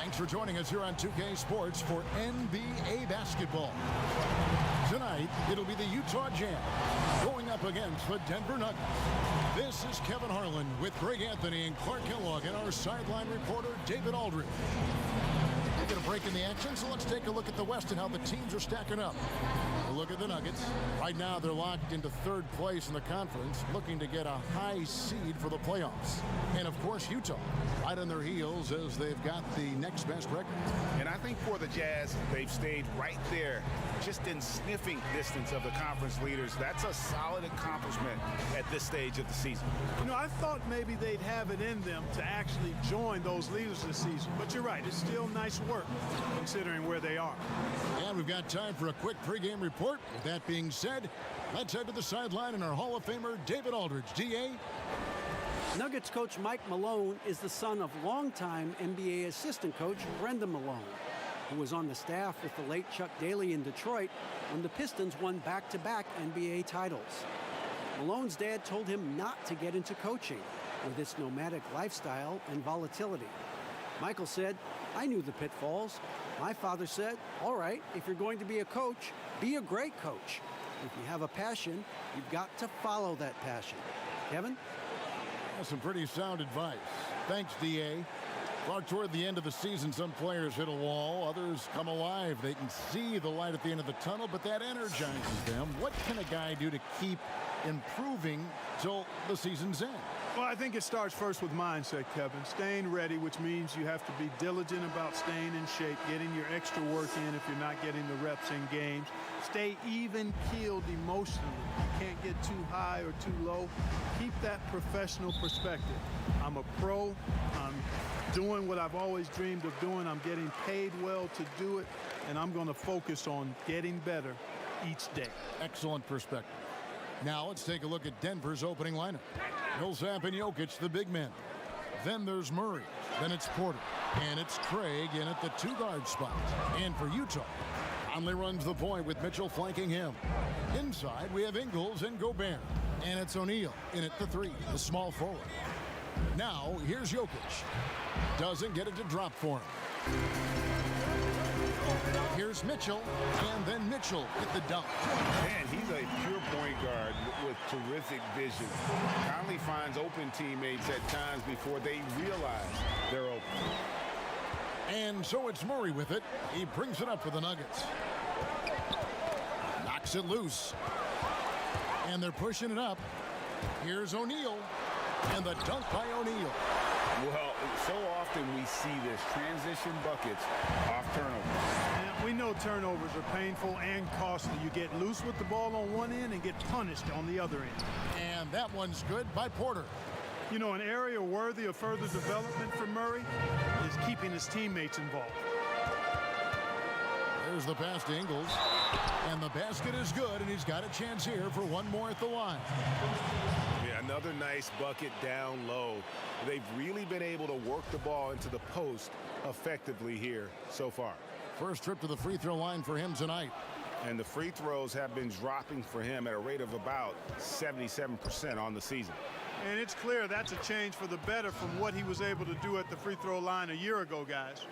Thanks for joining us here on 2K Sports for NBA basketball. Tonight, it'll be the Utah Jazz going up against the Denver Nuggets. This is Kevin Harlan with Greg Anthony and Clark Kellogg and our sideline reporter, David Aldridge. We're going to break in the action, so let's take a look at the West and how the teams are stacking up. A look at the Nuggets. Right now, they're locked into third place in the conference, looking to get a high seed for the playoffs. And, of course, Utah, right on their heels as they've got the next best record. And I think for the Jazz, they've stayed right there, just in sniffing distance of the conference leaders. That's a solid accomplishment at this stage of the season. You know, I thought maybe they'd have it in them to actually join those leaders this season. But you're right, it's still nice work considering where they are. And we've got time for a quick pregame report. With that being said, let's head to the sideline and our Hall of Famer, David Aldridge. DA? Nuggets coach Mike Malone is the son of longtime NBA assistant coach Brendan Malone, who was on the staff with the late Chuck Daly in Detroit when the Pistons won back-to-back NBA titles. Malone's dad told him not to get into coaching with its nomadic lifestyle and volatility. Michael said, "I knew the pitfalls. My father said, all right, if you're going to be a coach, be a great coach. If you have a passion, you've got to follow that passion." Kevin? That's some pretty sound advice. Thanks, DA. Clark, toward the end of the season, some players hit a wall. Others come alive. They can see the light at the end of the tunnel, but that energizes them. What can a guy do to keep improving till the season's end? Well, I think it starts first with mindset, Kevin. Staying ready, which means you have to be diligent about staying in shape, getting your extra work in if you're not getting the reps in games. Stay even-keeled emotionally. You can't get too high or too low. Keep that professional perspective. I'm a pro. I'm doing what I've always dreamed of doing. I'm getting paid well to do it, and I'm going to focus on getting better each day. Excellent perspective. Now let's take a look at Denver's opening lineup. Millsap and Jokic, the big men. Then there's Murray. Then it's Porter. And it's Craig in at the two-guard spot. And for Utah, Conley runs the point with Mitchell flanking him. Inside, we have Ingles and Gobert. And it's O'Neal in at the three, the small forward. Now, here's Jokic. Doesn't get it to drop for him. Here's Mitchell, and then Mitchell hit the dunk. Man, he's a pure point guard with terrific vision. Conley finds open teammates at times before they realize they're open. And so it's Murray with it. He brings it up for the Nuggets. Knocks it loose. And they're pushing it up. Here's O'Neal. And the dunk by O'Neal. Well, so often we see this, transition buckets off turnovers. And we know turnovers are painful and costly. You get loose with the ball on one end and get punished on the other end. And that one's good by Porter. You know, an area worthy of further development for Murray is keeping his teammates involved. There's the pass to Ingles. And the basket is good, and he's got a chance here for one more at the line. Yeah, another nice bucket down low. They've really been able to work the ball into the post effectively here so far. First trip to the free throw line for him tonight. And the free throws have been dropping for him at a rate of about 77% on the season. And it's clear that's a change for the better from what he was able to do at the free throw line a year ago, guys.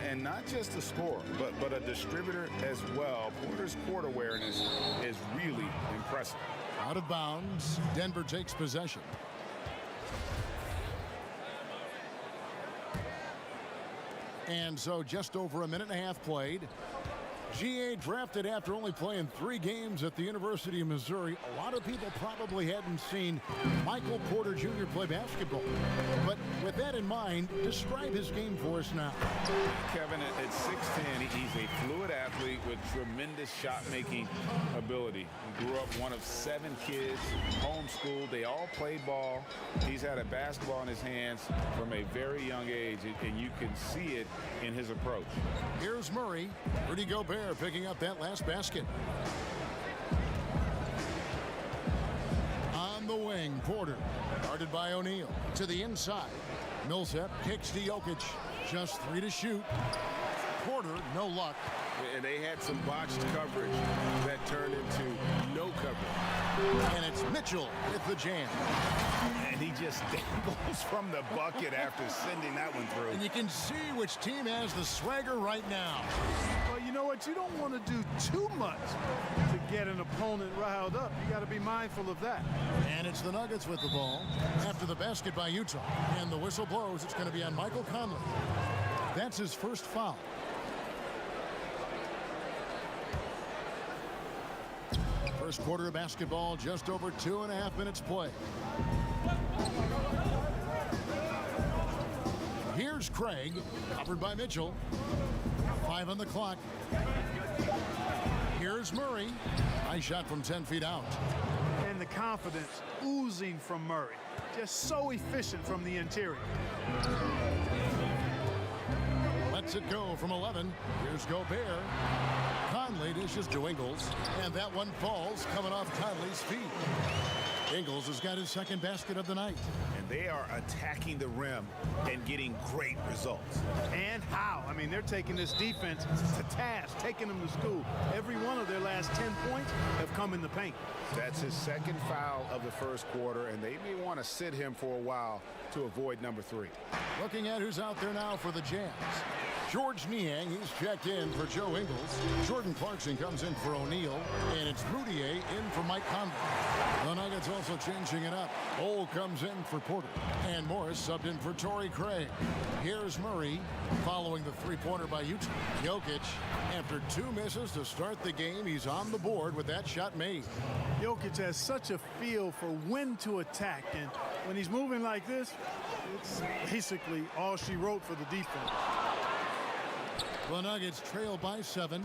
And not just a scorer, but a distributor as well. Porter's court awareness is really impressive. Out of bounds, Denver takes possession. And so just over a minute and a half played. GA drafted after only playing 3 games at the University of Missouri. A lot of people probably hadn't seen Michael Porter Jr. play basketball. But with that in mind, describe his game for us now. Kevin, at 6'10", he's a fluid athlete with tremendous shot-making ability. He grew up one of 7 kids, homeschooled. They all played ball. He's had a basketball in his hands from a very young age, and you can see it in his approach. Here's Murray. Rudy Gobert picking up that last basket. On the wing, Porter, guarded by O'Neal. To the inside. Millsap kicks to Jokic. Just 3 to shoot. quarter, no luck. And they had some botched coverage that turned into no coverage. And it's Mitchell with the jam. And he just dangles from the bucket after sending that one through. And you can see which team has the swagger right now. Well, you know what? You don't want to do too much to get an opponent riled up. You got to be mindful of that. And it's the Nuggets with the ball after the basket by Utah. And the whistle blows. It's going to be on Michael Conley. That's his first foul. First quarter of basketball, just over 2.5 minutes play. Here's Craig, covered by Mitchell. 5 on the clock. Here's Murray. Nice shot from 10 feet out. And the confidence oozing from Murray. Just so efficient from the interior. Lets it go from 11. Here's Gobert. Conley dishes to Ingles, and that one falls coming off Conley's feet. Ingles has got his second basket of the night. And they are attacking the rim and getting great results. And how? I mean, they're taking this defense to task, taking them to school. Every one of their last 10 points have come in the paint. That's his second foul of the first quarter, and they may want to sit him for a while to avoid number 3. Looking at who's out there now for the Jazz. George Niang, he's checked in for Joe Ingles. Jordan Clarkson comes in for O'Neal, and it's Moutier in for Mike Conley. The Nuggets also changing it up. Ole comes in for Porter, and Morris subbed in for Torrey Craig. Here's Murray following the three-pointer by Utah. Jokic, after 2 misses to start the game, he's on the board with that shot made. Jokic has such a feel for when to attack, and when he's moving like this, it's basically all she wrote for the defense. The Nuggets trail by 7.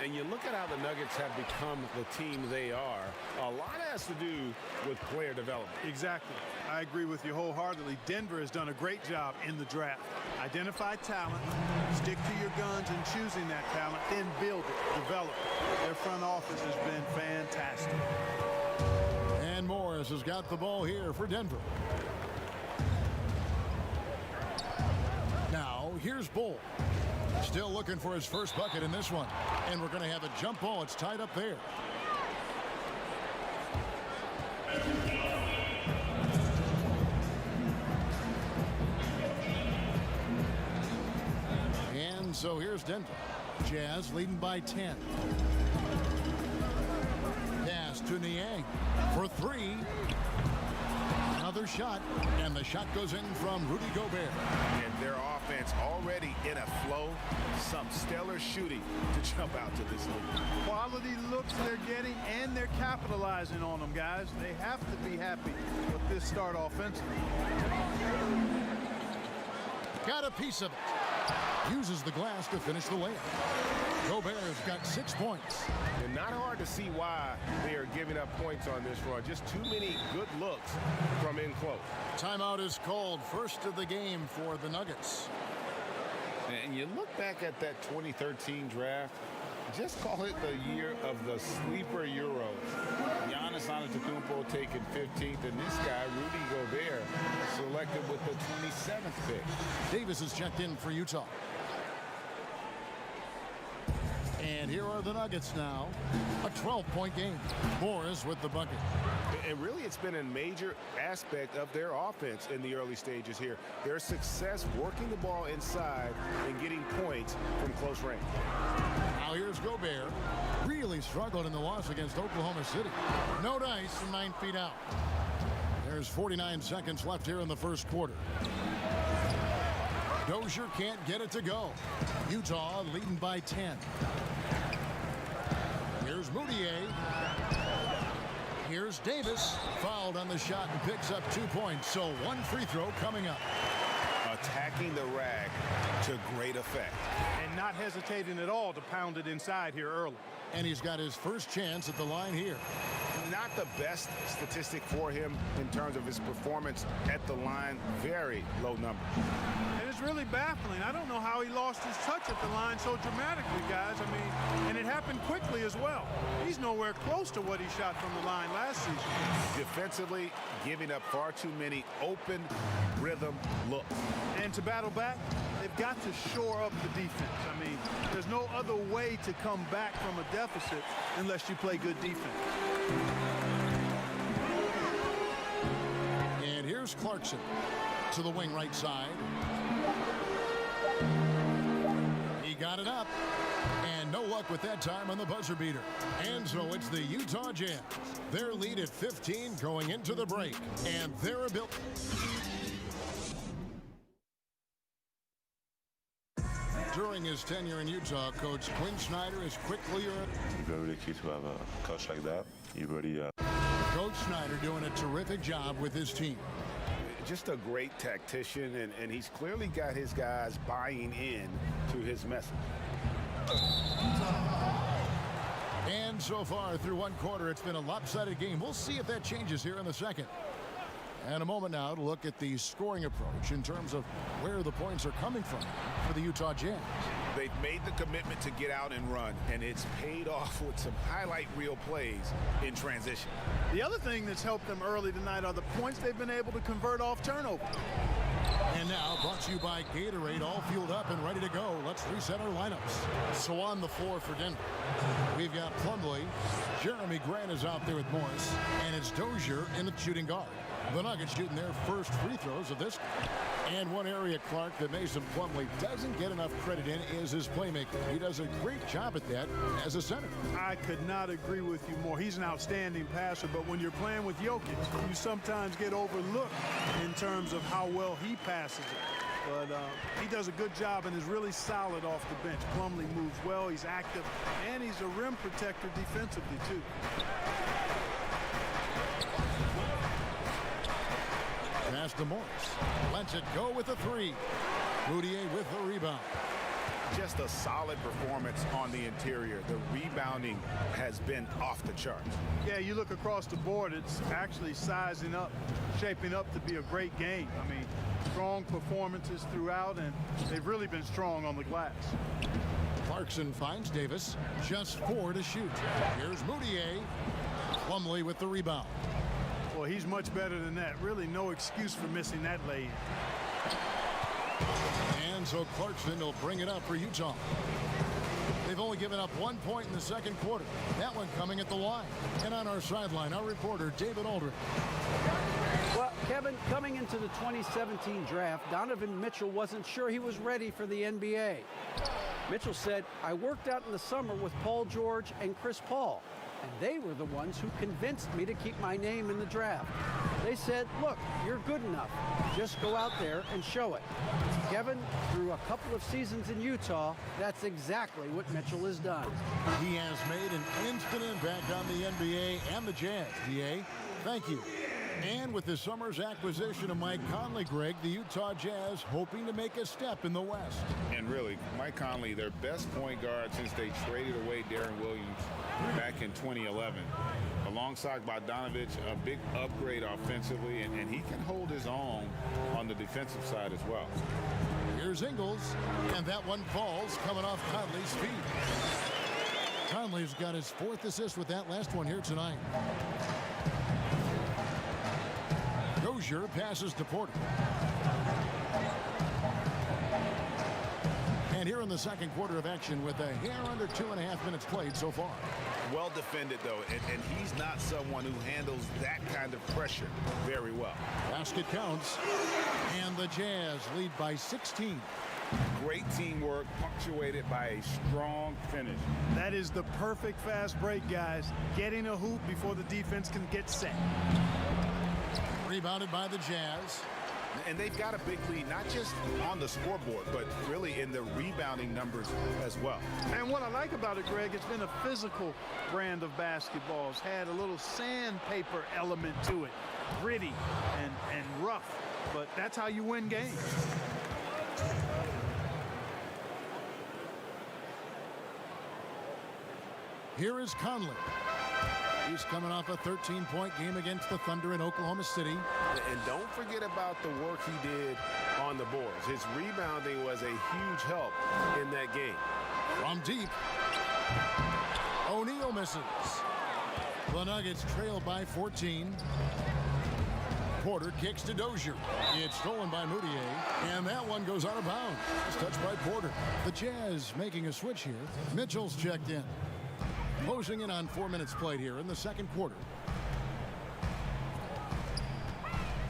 And you look at how the Nuggets have become the team they are. A lot has to do with player development. Exactly. I agree with you wholeheartedly. Denver has done a great job in the draft. Identify talent, stick to your guns in choosing that talent, then build it, develop it. Their front office has been fantastic. And Morris has got the ball here for Denver. Now, here's Bull. Still looking for his first bucket in this one. And we're going to have a jump ball. It's tied up there. And so here's Denver. Jazz leading by 10. Pass to Niang for 3. Another shot, and the shot goes in from Rudy Gobert. And their offense already in a flow. Some stellar shooting to jump out to this lead. Quality looks they're getting, and they're capitalizing on them, guys. They have to be happy with this start offensively. Got a piece of it. Uses the glass to finish the layup. Gobert's got 6 points. And not hard to see why they are giving up points on this run. Just too many good looks from in close. Timeout is called. First of the game for the Nuggets. And you look back at that 2013 draft, just call it the year of the sleeper Euros. Giannis Antetokounmpo taken 15th, and this guy, Rudy Gobert, selected with the 27th pick. Davis is checked in for Utah. And here are the Nuggets now. A 12-point game. Morris with the bucket. And really, it's been a major aspect of their offense in the early stages here. Their success working the ball inside and getting points from close range. Now here's Gobert. Really struggled in the loss against Oklahoma City. No dice from 9 feet out. There's 49 seconds left here in the first quarter. Dozier can't get it to go. Utah leading by 10. Here's Moutier. Here's Davis. Fouled on the shot and picks up 2 points. So 1 free throw coming up. Attacking the rag to great effect. And not hesitating at all to pound it inside here early. And he's got his first chance at the line here. Not the best statistic for him in terms of his performance at the line. Very low number. And it's really baffling. I don't know how he lost his touch at the line so dramatically, guys. I mean, and it happened quickly as well. He's nowhere close to what he shot from the line last season. Defensively, giving up far too many open rhythm looks. And to battle back, they've got to shore up the defense. I mean, there's no other way to come back from a deficit unless you play good defense. And here's Clarkson to the wing right side. He got it up. And no luck with that time on the buzzer beater. And so it's the Utah Jazz. Their lead at 15 going into the break. And their ability. During his tenure in Utah, Coach Quinn Snyder is quickly very lucky to have a coach like that. He really Coach Snyder doing a terrific job with his team. Just a great tactician, and he's clearly got his guys buying in to his message. And so far through one quarter, it's been a lopsided game. We'll see if that changes here in the second. And a moment now to look at the scoring approach in terms of where the points are coming from for the Utah Jazz. They've made the commitment to get out and run, and it's paid off with some highlight reel plays in transition. The other thing that's helped them early tonight are the points they've been able to convert off turnover. And now brought to you by Gatorade, all fueled up and ready to go. Let's reset our lineups. So on the floor for Denver, we've got Plumlee. Jeremy Grant is out there with Morris, and it's Dozier in the shooting guard. The Nuggets shooting their first free throws of this. And one area, Clark, that Mason Plumlee doesn't get enough credit in is his playmaking. He does a great job at that as a center. I could not agree with you more. He's an outstanding passer, but when you're playing with Jokic, you sometimes get overlooked in terms of how well he passes it. But he does a good job and is really solid off the bench. Plumlee moves well, he's active, and he's a rim protector defensively, too. Pass to Morris. Lets it go with a three. Moutier with the rebound. Just a solid performance on the interior. The rebounding has been off the charts. Yeah, you look across the board, it's actually sizing up, shaping up to be a great game. I mean, strong performances throughout, and they've really been strong on the glass. Clarkson finds Davis. Just 4 to shoot. Here's Moutier. Plumlee with the rebound. Well, he's much better than that. Really no excuse for missing that lay-in. And so Clarkson will bring it up for Utah. They've only given up 1 point in the second quarter. That one coming at the line. And on our sideline, our reporter, David Aldridge. Well, Kevin, coming into the 2017 draft, Donovan Mitchell wasn't sure he was ready for the NBA. Mitchell said, "I worked out in the summer with Paul George and Chris Paul, and they were the ones who convinced me to keep my name in the draft. They said, look, you're good enough. Just go out there and show it." Kevin, through a couple of seasons in Utah, that's exactly what Mitchell has done. He has made an instant impact on the NBA and the Jazz. DA, thank you. And with the summer's acquisition of Mike Conley, Greg, the Utah Jazz hoping to make a step in the West. And really, Mike Conley, their best point guard since they traded away Darren Williams back in 2011. Alongside Bogdanovich, a big upgrade offensively, and he can hold his own on the defensive side as well. Here's Ingles, and that one falls coming off Conley's feet. Conley's got his 4th assist with that last one here tonight. Dozier passes to Porter. And here in the second quarter of action with a hair under 2.5 minutes played so far. Well defended, though, and he's not someone who handles that kind of pressure very well. Basket counts, and the Jazz lead by 16. Great teamwork, punctuated by a strong finish. That is the perfect fast break, guys. Getting a hoop before the defense can get set. Rebounded by the Jazz. And they've got a big lead, not just on the scoreboard, but really in the rebounding numbers as well. And what I like about it, Greg, it's been a physical brand of basketball. It's had a little sandpaper element to it. Gritty and rough, but that's how you win games. Here is Conley. He's coming off a 13-point game against the Thunder in Oklahoma City. And don't forget about the work he did on the boards. His rebounding was a huge help in that game. From deep, O'Neal misses. The Nuggets trail by 14. Porter kicks to Dozier. It's stolen by Moutier, and that one goes out of bounds. It's touched by Porter. The Jazz making a switch here. Mitchell's checked in. Closing in on 4 minutes played here in the second quarter.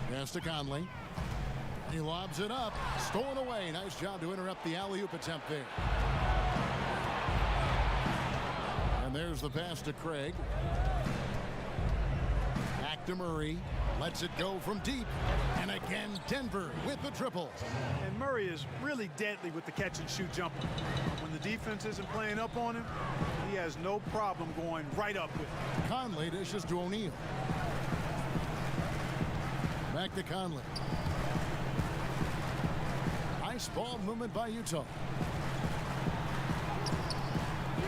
Pass to Conley. He lobs it up. Stolen away. Nice job to interrupt the alley-oop attempt there. And there's the pass to Craig. Back to Murray. Lets it go from deep. And again, Denver with the triple. And Murray is really deadly with the catch-and-shoot jumper. When the defense isn't playing up on him, he has no problem going right up with it. Conley dishes to O'Neal. Back to Conley. Nice ball movement by Utah.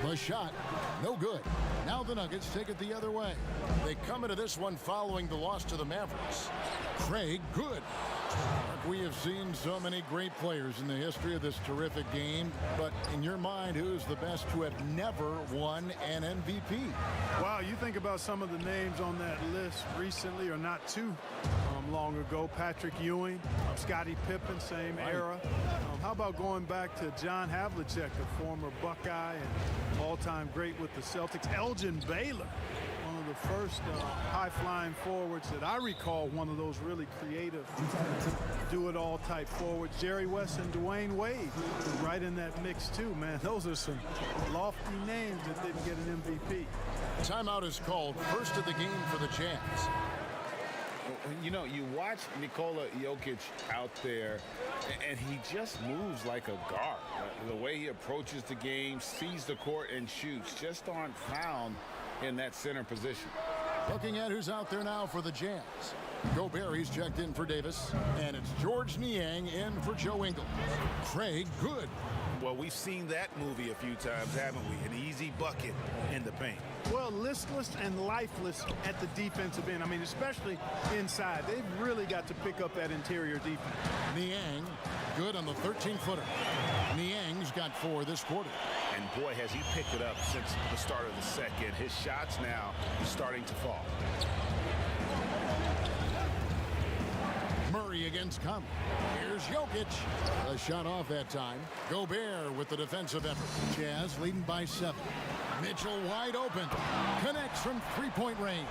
The shot, no good. Now the Nuggets take it the other way. They come into this one following the loss to the Mavericks. Craig, good. We have seen so many great players in the history of this terrific game, but in your mind, who's the best to have never won an MVP? Wow, you think about some of the names on that list recently, or not too long ago. Patrick Ewing, Scottie Pippen, same era. How about going back to John Havlicek, a former Buckeye and all-time great with the Celtics. Elgin Baylor, one of the first high-flying forwards that I recall, one of those really creative, do-it-all type forwards. Jerry West and Dwayne Wade, right in that mix too, man. Those are some lofty names that didn't get an MVP. Timeout is called. First of the game for the Jazz. You know, you watch Nikola Jokic out there, and he just moves like a guard. The way he approaches the game, sees the court, and shoots just aren't found in that center position. Looking at who's out there now for the Jazz. Gobert, he's checked in for Davis, and it's George Niang in for Joe Ingles. Craig, good. Well, we've seen that movie a few times, haven't we? An easy bucket in the paint. Well, listless and lifeless at the defensive end. I mean, especially inside. They've really got to pick up that interior defense. Niang, good on the 13-footer. Niang's got 4 this quarter. And boy, has he picked it up since the start of the second. His shots now starting to fall. Murray against Conley. Here's Jokic. A shot off that time. Gobert with the defensive effort. Jazz leading by 7. Mitchell wide open. Connects from 3-point range.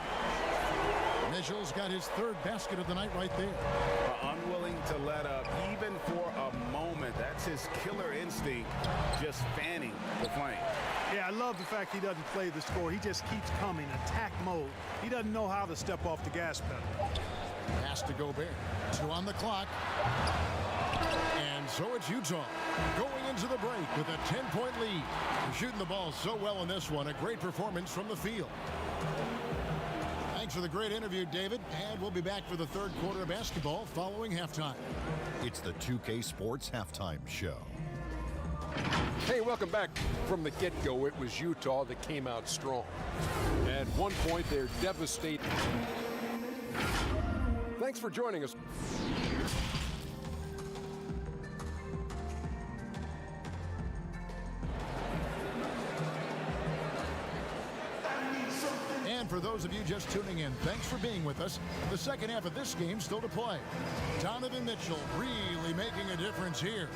Mitchell's got his 3rd basket of the night right there. Unwilling to let up even for a moment. That's his killer instinct, just fanning the flame. Yeah, I love the fact he doesn't play the score. He just keeps coming, attack mode. He doesn't know how to step off the gas pedal. Pass to Gobert. 2 on the clock. And so it's Utah going into the break with a 10-point lead. They're shooting the ball so well in this one. A great performance from the field. Thanks for the great interview, David. And we'll be back for the 3rd quarter of basketball following halftime. It's the 2K Sports Halftime Show. Hey, welcome back. From the get-go, it was Utah that came out strong. At one point, they're devastated. Thanks for joining us. And for those of you just tuning in, thanks for being with us. The second half of this game still to play. Donovan Mitchell really making a difference here.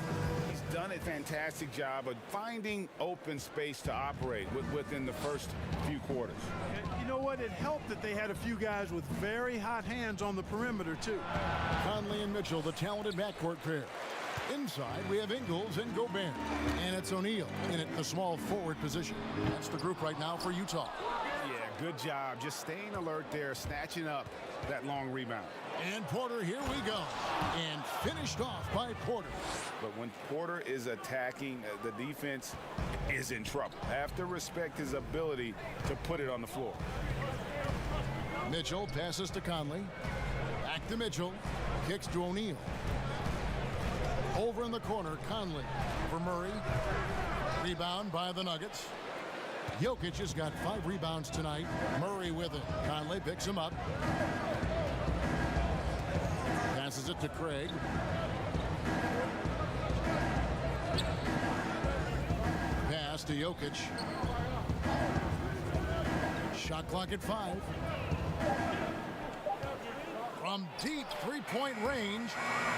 He's done a fantastic job of finding open space to operate within the first few quarters. And you know what? It helped that they had a few guys with very hot hands on the perimeter, too. Conley and Mitchell, the talented backcourt pair. Inside, we have Ingles and Gobert. And it's O'Neal in the small forward position. That's the group right now for Utah. Yeah, good job. Just staying alert there, snatching up that long rebound. And Porter, here we go. And finished off by Porter. But when Porter is attacking, the defense is in trouble. Have to respect his ability to put it on the floor. Mitchell passes to Conley. Back to Mitchell. Kicks to O'Neal. Over in the corner, Conley for Murray. Rebound by the Nuggets. Jokic has got 5 rebounds tonight. Murray with it. Conley picks him up. Passes it to Craig. Pass to Jokic. Shot clock at 5. From deep three-point range,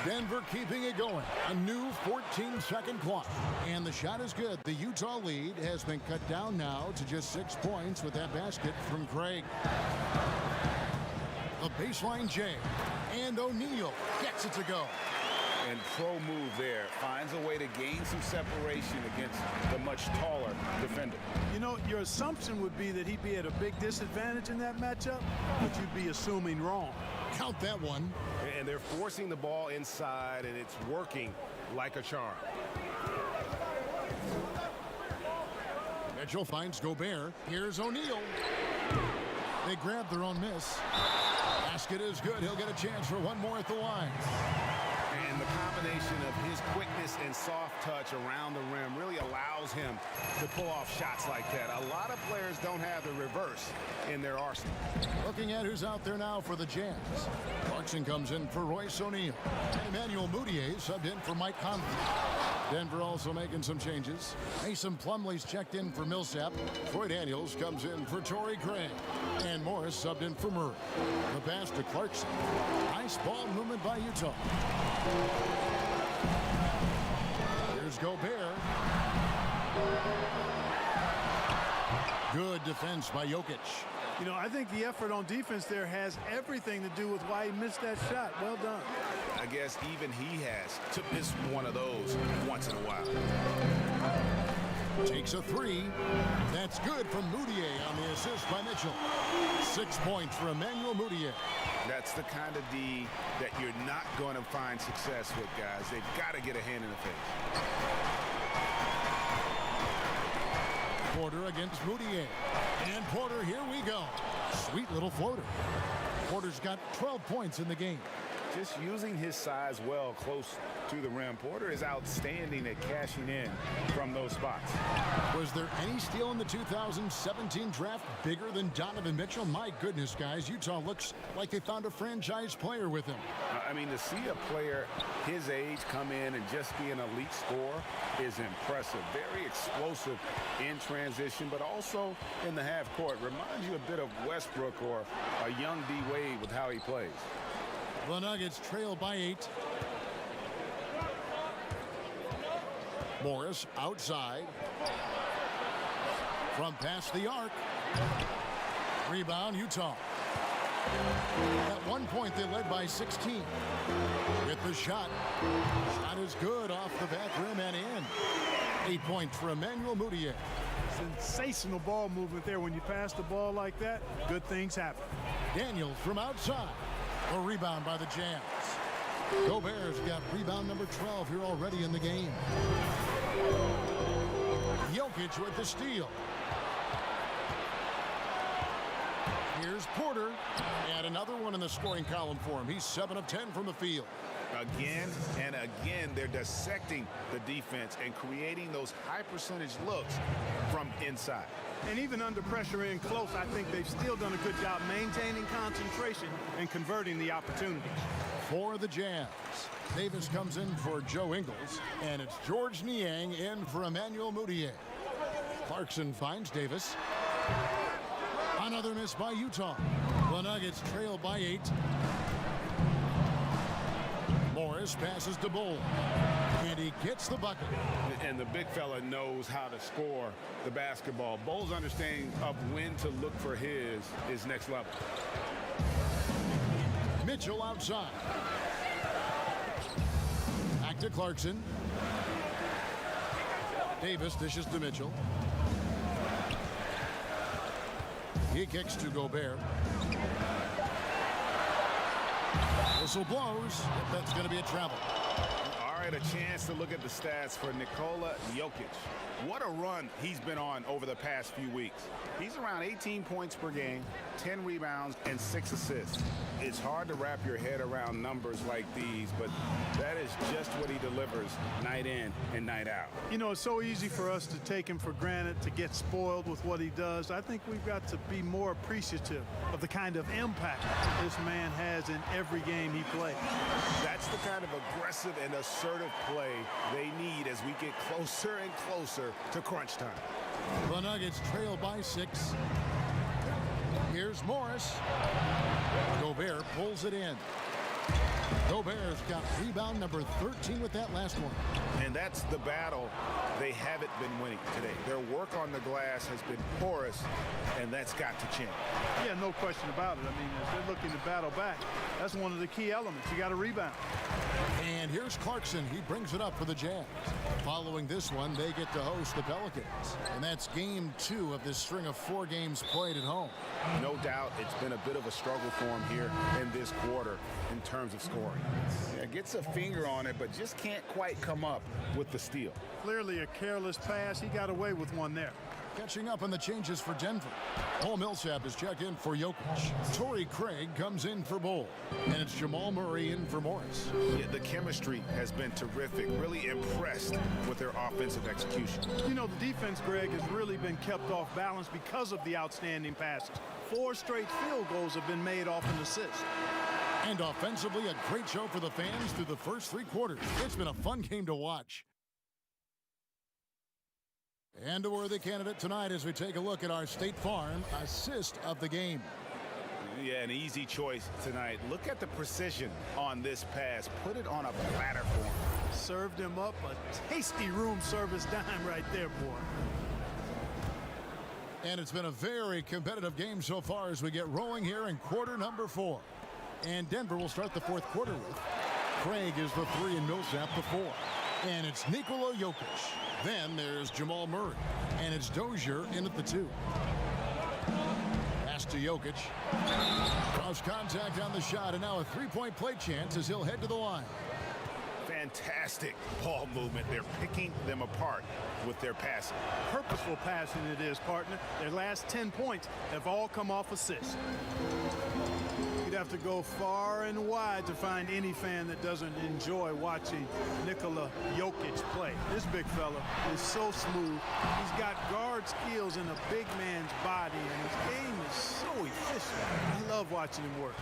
Denver keeping it going. A new 14-second clock. And the shot is good. The Utah lead has been cut down now to just 6 points with that basket from Craig. The baseline J. And O'Neal gets it to go. And pro move there. Finds a way to gain some separation against the much taller defender. You know, your assumption would be that he'd be at a big disadvantage in that matchup, but you'd be assuming wrong. Count that one. And they're forcing the ball inside, and it's working like a charm. Mitchell finds Gobert. Here's O'Neal. They grab their own miss. Basket is good. He'll get a chance for one more at the line. And the combination of his quickness and soft touch around the rim really allows him to pull off shots like that. A lot of players don't have the reverse in their arsenal. Looking at who's out there now for the Jazz. Clarkson comes in for Royce O'Neal. Emmanuel Mudiay subbed in for Mike Conley. Denver also making some changes. Mason Plumlee's checked in for Millsap. Troy Daniels comes in for Torrey Craig. And Morris subbed in for Murray. The pass to Clarkson. Nice ball movement by Utah. Here's Gobert. Good defense by Jokic. You know, I think the effort on defense there has everything to do with why he missed that shot. Well done. I guess even he has to miss one of those once in a while. Takes a 3. That's good from Mudiay on the assist by Mitchell. 6 points for Emmanuel Mudiay. That's the kind of D that you're not going to find success with, guys. They've got to get a hand in the face. Porter against Mudiay. And Porter, here we go. Sweet little floater. Porter's got 12 points in the game. Just using his size well close to the rim. Porter is outstanding at cashing in from those spots. Was there any steal in the 2017 draft bigger than Donovan Mitchell? My goodness, guys, Utah looks like they found a franchise player with him. I mean, to see a player his age come in and just be an elite scorer is impressive. Very explosive in transition, but also in the half court. Reminds you a bit of Westbrook or a young D. Wade with how he plays. The Nuggets trail by 8. Morris outside. From past the arc. Rebound, Utah. At one point, they led by 16. With the shot. Shot is good off the back rim and in. 8 points for Emmanuel Mudiay. Sensational ball movement there. When you pass the ball like that, good things happen. Daniels from outside. A rebound by the Jazz. Gobert's got rebound number 12 here already in the game. Jokic with the steal. Here's Porter. And another one in the scoring column for him. He's 7 of 10 from the field. Again and again, they're dissecting the defense and creating those high percentage looks from inside. And even under pressure in close, I think they've still done a good job maintaining concentration and converting the opportunity. For the Jazz, Davis comes in for Joe Ingles, and it's George Niang in for Emmanuel Mudiay. Clarkson finds Davis. Another miss by Utah. The Nuggets trail by 8. Morris passes to Bull, and he gets the bucket. And the big fella knows how to score the basketball. Bull's understanding of when to look for his is next level. Mitchell outside. Back to Clarkson. Davis dishes to Mitchell. He kicks to Gobert. Whistle blows. That's going to be a travel. right, a chance to look at the stats for Nikola Jokic. What a run he's been on over the past few weeks. He's around 18 points per game, 10 rebounds, and 6 assists. It's hard to wrap your head around numbers like these, but that is just what he delivers night in and night out. You know, it's so easy for us to take him for granted, to get spoiled with what he does. I think we've got to be more appreciative of the kind of impact this man has in every game he plays. That's the kind of aggressive and assertive play they need as we get closer and closer to crunch time. The Nuggets trail by 6. Here's Morris. Gobert pulls it in. Gobert's got rebound number 13 with that last one. And that's the battle they haven't been winning today. Their work on the glass has been porous, and that's got to change. Yeah, no question about it. I mean, if they're looking to battle back, that's one of the key elements. You got to rebound. And here's Clarkson. He brings it up for the Jazz. Following this one, they get to host the Pelicans. And that's game 2 of this string of 4 games played at home. No doubt it's been a bit of a struggle for him here in this quarter in terms of scoring. Yeah, gets a finger on it, but just can't quite come up with the steal. Clearly a careless pass. He got away with one there. Catching up on the changes for Denver. Paul Millsap is checked in for Jokic. Torrey Craig comes in for Bull. And it's Jamal Murray in for Morris. Yeah, the chemistry has been terrific. Really impressed with their offensive execution. You know, the defense, Greg, has really been kept off balance because of the outstanding passes. 4 straight field goals have been made off an assist. And offensively, a great show for the fans through the first 3 quarters. It's been a fun game to watch. And a worthy candidate tonight as we take a look at our State Farm assist of the game. Yeah, an easy choice tonight. Look at the precision on this pass. Put it on a platter for him. Served him up a tasty room service dime right there, boy. And it's been a very competitive game so far as we get rolling here in quarter number 4. And Denver will start the 4th quarter with Craig is the 3 and Millsap the 4. And it's Nikola Jokic. Then there's Jamal Murray. And it's Dozier in at the 2. Pass to Jokic. Cross contact on the shot, and now a 3-point play chance as he'll head to the line. Fantastic ball movement. They're picking them apart with their passing. Purposeful passing it is, partner. Their last 10 points have all come off assists. You'd have to go far and wide to find any fan that doesn't enjoy watching Nikola Jokic play. This big fella is so smooth. He's got guard skills in a big man's body, and his game is so efficient. I love watching him work.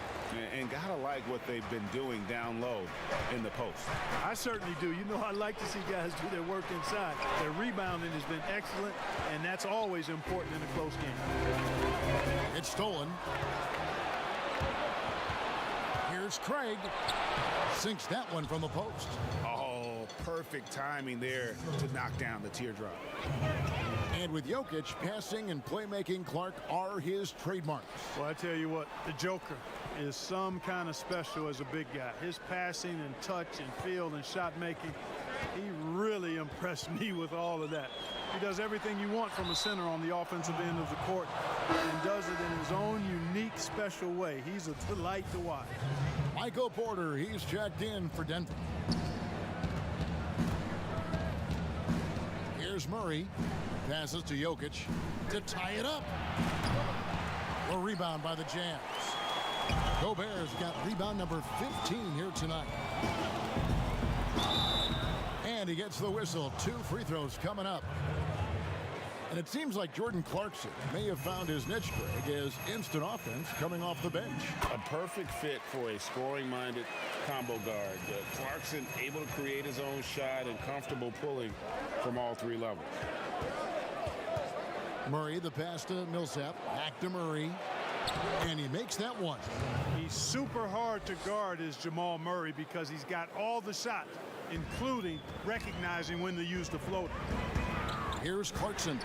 And gotta like what they've been doing down low in the post. I certainly do. You know, I like to see guys do their work inside. Their rebounding has been excellent, and that's always important in a close game. It's stolen. Here's Craig. Sinks that one from the post. Oh, perfect timing there to knock down the teardrop. And with Jokic, passing and playmaking, Clark, are his trademarks. Well, I tell you what, the Joker is some kind of special as a big guy. His passing and touch and field and shot making, he really impressed me with all of that. He does everything you want from a center on the offensive end of the court and does it in his own unique, special way. He's a delight to watch. Michael Porter, he's checked in for Denver. Here's Murray. Passes to Jokic to tie it up. A rebound by the Jazz. Gobert's got rebound number 15 here tonight. And he gets the whistle. 2 free throws coming up. And it seems like Jordan Clarkson may have found his niche, Greg, as instant offense coming off the bench. A perfect fit for a scoring-minded combo guard. Clarkson able to create his own shot and comfortable pulling from all 3 levels. Murray, the pass to Millsap. Back to Murray. And he makes that one. He's super hard to guard is Jamal Murray because he's got all the shots, including recognizing when to use the floater. Here's Clarkson.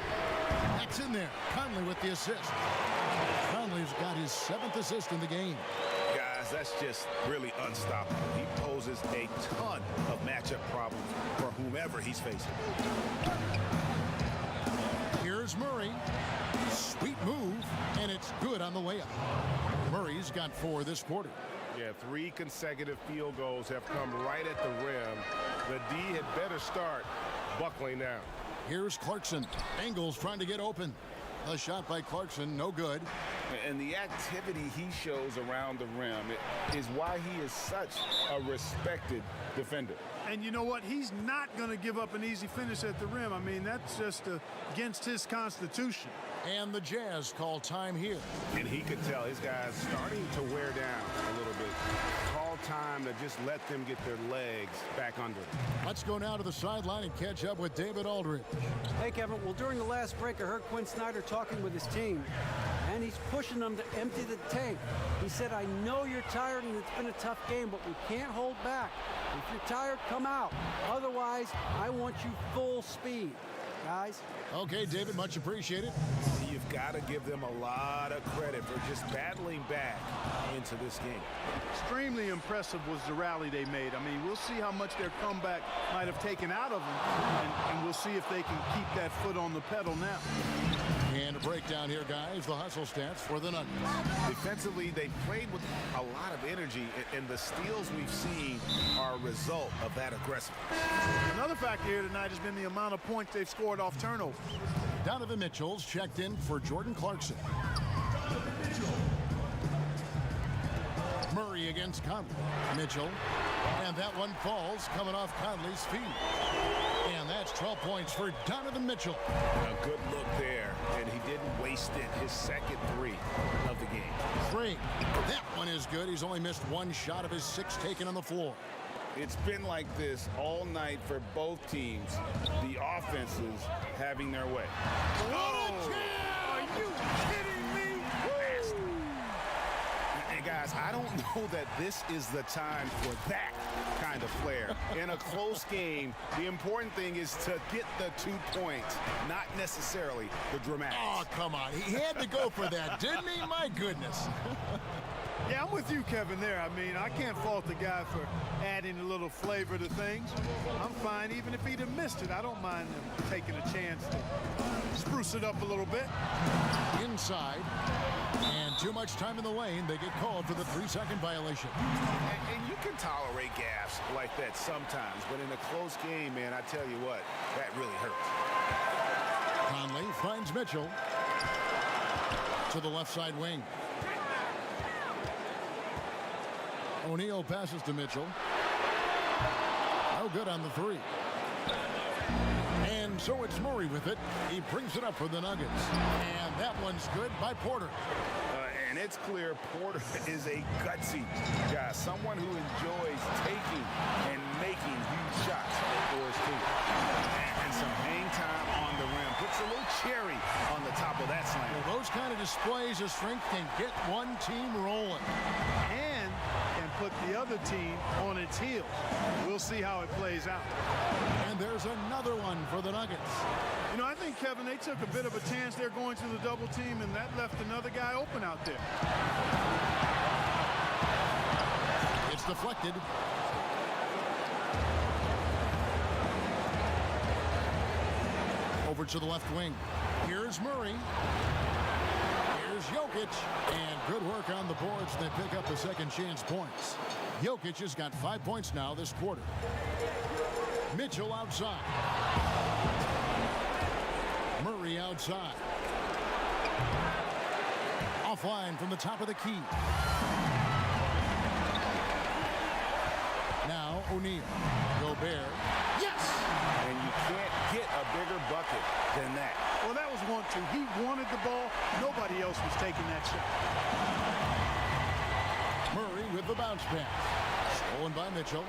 That's in there. Conley with the assist. Conley's got his 7th assist in the game. Guys, that's just really unstoppable. He poses a ton of matchup problems for whomever he's facing. Here's Murray. Sweet move, and it's good on the layup. Murray's got 4 this quarter. Yeah, 3 consecutive field goals have come right at the rim. The D had better start buckling down. Here's Clarkson. Engels trying to get open. A shot by Clarkson, no good. And the activity he shows around the rim is why he is such a respected defender. And you know what? He's not going to give up an easy finish at the rim. I mean, that's just against his constitution. And the Jazz call time here. And he could tell his guys starting to wear down a little bit. Call time to just let them get their legs back under them. Let's go now to the sideline and catch up with David Aldridge. Hey, Kevin. Well, during the last break, I heard Quinn Snyder talking with his team, and he's pushing them to empty the tank. He said, I know you're tired and it's been a tough game, but we can't hold back. If you're tired, come out. Otherwise, I want you full speed, guys. Okay, David, much appreciated. You've got to give them a lot of credit for just battling back into this game. Extremely impressive was the rally they made. I mean, we'll see how much their comeback might have taken out of them, and we'll see if they can keep that foot on the pedal now. And a breakdown here, guys. The hustle stats for the Nuggets. Defensively, they played with a lot of energy, and the steals we've seen are a result of that aggressiveness. Another factor here tonight has been the amount of points they've scored off turnover. Donovan Mitchell's checked in for Jordan Clarkson. Murray against Conley. Mitchell. And that one falls coming off Conley's feet. And that's 12 points for Donovan Mitchell. A good look there, and he didn't waste it. His second 3 of the game. Free. That one is good. He's only missed 1 shot of his 6 taken on the floor. It's been like this all night for both teams. The offenses having their way. What a jam! Are you kidding me? Hey, guys, I don't know that this is the time for that kind of flair. In a close game, the important thing is to get the 2 points, not necessarily the dramatics. Oh, come on. He had to go for that, didn't he? My goodness. Yeah, I'm with you, Kevin, there. I mean, I can't fault the guy for adding a little flavor to things. I'm fine. Even if he'd have missed it, I don't mind him taking a chance to spruce it up a little bit. Inside. And too much time in the lane. They get called for the 3-second violation. And you can tolerate gaffes like that sometimes, but in a close game, man, I tell you what, that really hurts. Conley finds Mitchell to the left side wing. O'Neal passes to Mitchell. No good on the 3. And so it's Murray with it. He brings it up for the Nuggets. And that one's good by Porter. And it's clear Porter is a gutsy guy, someone who enjoys taking and making huge shots for his team. And some hang time on the rim. Puts a little cherry on the top of that slam. Well, those kind of displays of strength can get one team rolling. And can put the other team on its heels. We'll see how it plays out. And there's another one for the Nuggets. You know, I think, Kevin, they took a bit of a chance there going to the double team, and that left another guy open out there. It's deflected. Over to the left wing. Here's Murray. Here's Jokic. And good work on the boards. They pick up the second chance points. Jokic has got 5 points now this quarter. Mitchell outside. Murray outside. Offline from the top of the key. Now O'Neal. Gobert. Yes! And you can't get a bigger bucket than that. Well, that was 1-2. He wanted the ball. Nobody else was taking that shot. Murray with the bounce pass. Stolen by Mitchell.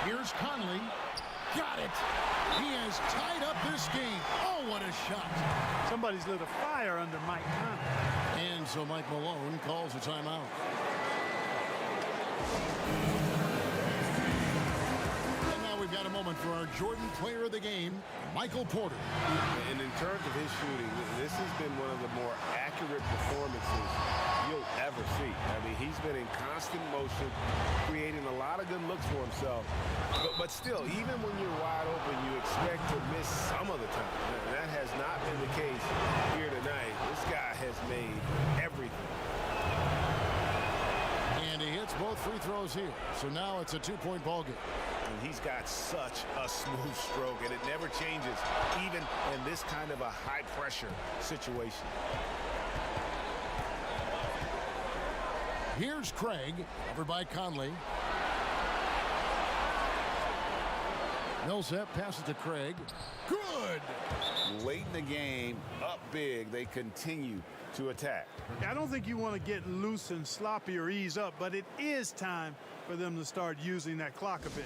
Here's Conley. Got it. He has tied up this game. Oh, what a shot. Somebody's lit a fire under Mike Conley. And so Mike Malone calls a timeout. And now we've got a moment for our Jordan Player of the Game, Michael Porter. And in terms of his shooting, this has been one of the more accurate performances you'll ever see. I mean, he's been in constant motion, creating a lot of good looks for himself. But still, even when you're wide open, you expect to miss some of the time. That has not been the case here tonight. This guy has made everything. And he hits both free throws here. So now it's a 2-point ball game. And he's got such a smooth stroke, and it never changes, even in this kind of a high-pressure situation. Here's Craig, over by Conley. Millsap passes to Craig. Good! Late in the game, up big, they continue to attack. I don't think you want to get loose and sloppy or ease up, but it is time for them to start using that clock a bit.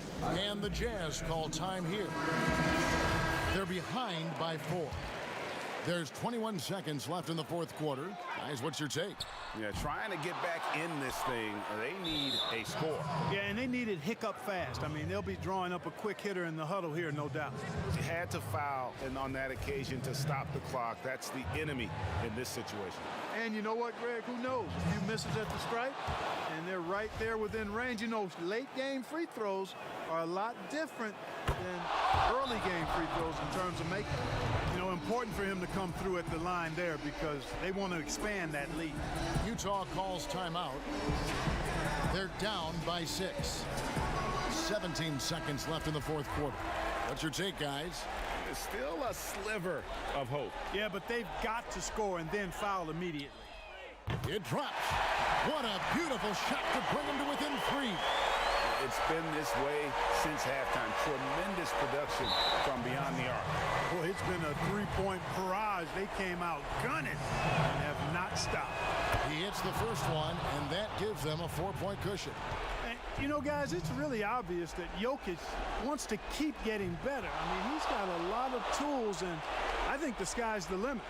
And the Jazz call time here. They're behind by 4. There's 21 seconds left in the fourth quarter. Guys, what's your take? Yeah, trying to get back in this thing, they need a score. Yeah, and they need it hiccup fast. I mean, they'll be drawing up a quick hitter in the huddle here, no doubt. They had to foul, and on that occasion to stop the clock. That's the enemy in this situation. And you know what, Greg? Who knows? A few misses at the stripe, and they're right there within range. You know, late game free throws are a lot different than early game free throws in terms of making. You know, important for him to come through at the line there because they want to expand that lead. Utah calls timeout. They're down by 6. 17 seconds left in the fourth quarter. What's your take, guys? There's still a sliver of hope. Yeah, but they've got to score and then foul immediately. It drops. What a beautiful shot to bring them to within 3. It's been this way since halftime. Tremendous production from beyond the arc. Boy, it's been a three-point barrage. They came out gunning and have not stopped. He hits the first one, and that gives them a 4-point cushion. And, you know, guys, it's really obvious that Jokic wants to keep getting better. I mean, he's got a lot of tools, and I think the sky's the limit.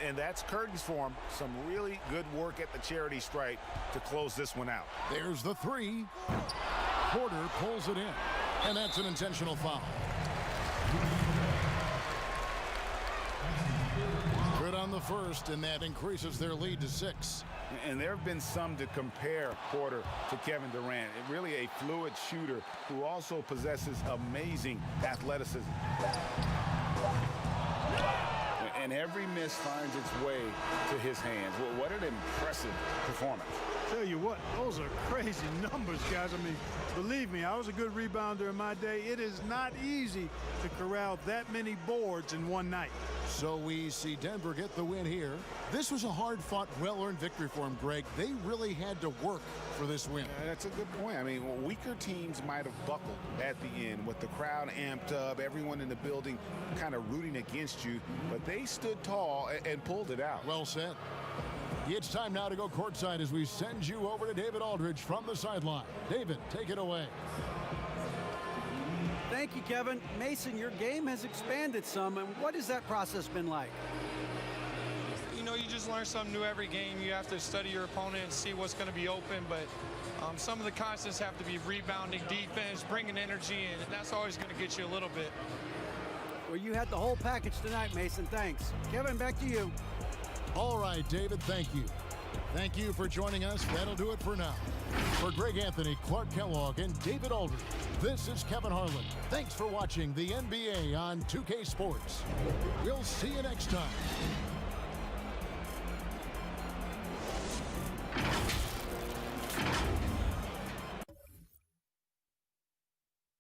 And that's curtains for him. Some really good work at the charity stripe to close this one out. There's the 3. Porter pulls it in, and that's an intentional foul. Good on the first, and that increases their lead to 6. And there have been some to compare Porter to Kevin Durant. Really a fluid shooter who also possesses amazing athleticism. And every miss finds its way to his hands. Well, what an impressive performance. Tell you what, those are crazy numbers, guys. I mean, believe me, I was a good rebounder in my day. It is not easy to corral that many boards in one night. So we see Denver get the win here. This was a hard-fought, well-earned victory for them, Greg. They really had to work for this win. That's a good point. I mean, weaker teams might have buckled at the end with the crowd amped up, everyone in the building kind of rooting against you, but they stood tall and pulled it out. Well said. It's time now to go courtside as we send you over to David Aldridge from the sideline. David, take it away. Thank you, Kevin. Mason, your game has expanded some, and what has that process been like? You know, you just learn something new every game. You have to study your opponent and see what's going to be open, but some of the constants have to be rebounding, defense, bringing energy, and that's always going to get you a little bit. Well, you had the whole package tonight, Mason. Thanks. Kevin, back to you. All right, David, thank you. Thank you for joining us. That'll do it for now. For Greg Anthony, Clark Kellogg, and David Aldridge, this is Kevin Harlan. Thanks for watching the NBA on 2K Sports. We'll see you next time.